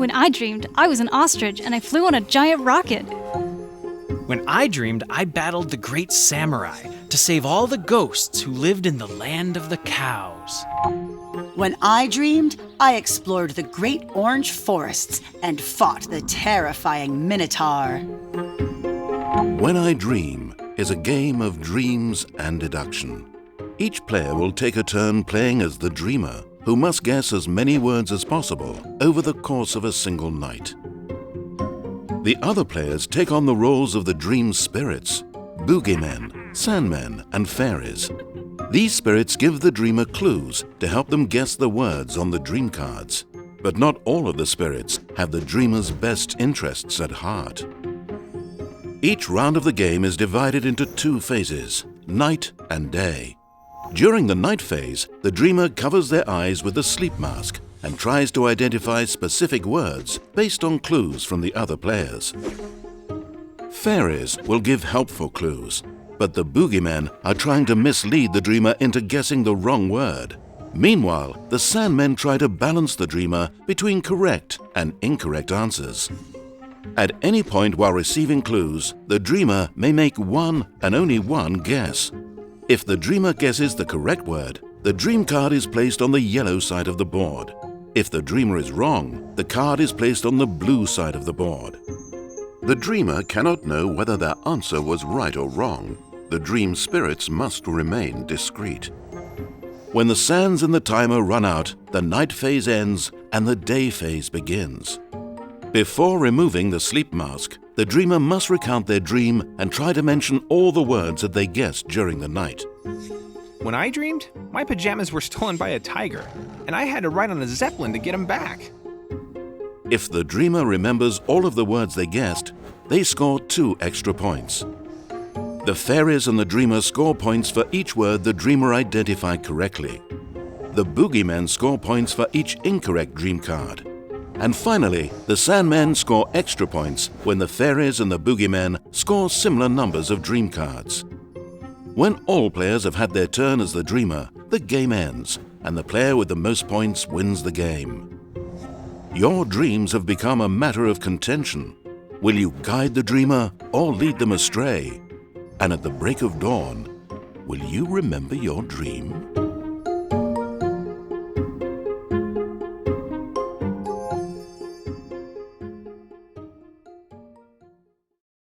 When I dreamed, I was an ostrich and I flew on a giant rocket. When I dreamed, I battled the great samurai to save all the ghosts who lived in the land of the cows. When I dreamed, I explored the great orange forests and fought the terrifying Minotaur. When I Dream is a game of dreams and deduction. Each player will take a turn playing as the dreamer, who must guess as many words as possible over the course of a single night. The other players take on the roles of the dream spirits, boogeymen, sandmen, and fairies. These spirits give the dreamer clues to help them guess the words on the dream cards. But not all of the spirits have the dreamer's best interests at heart. Each round of the game is divided into two phases, night and day. During the night phase, the dreamer covers their eyes with a sleep mask and tries to identify specific words based on clues from the other players. Fairies will give helpful clues, but the boogeymen are trying to mislead the dreamer into guessing the wrong word. Meanwhile, the sandmen try to balance the dreamer between correct and incorrect answers. At any point while receiving clues, the dreamer may make one and only one guess. If the dreamer guesses the correct word, the dream card is placed on the yellow side of the board. If the dreamer is wrong, the card is placed on the blue side of the board. The dreamer cannot know whether their answer was right or wrong. The dream spirits must remain discreet. When the sands in the timer run out, the night phase ends and the day phase begins. Before removing the sleep mask, the dreamer must recount their dream and try to mention all the words that they guessed during the night. When I dreamed, my pajamas were stolen by a tiger, and I had to ride on a zeppelin to get them back. If the dreamer remembers all of the words they guessed, they score 2 extra points. The fairies and the dreamer score points for each word the dreamer identified correctly. The boogeymen score points for each incorrect dream card. And finally, the sandmen score extra points when the fairies and the boogeymen score similar numbers of dream cards. When all players have had their turn as the dreamer, the game ends, and the player with the most points wins the game. Your dreams have become a matter of contention. Will you guide the dreamer or lead them astray? And at the break of dawn, will you remember your dream?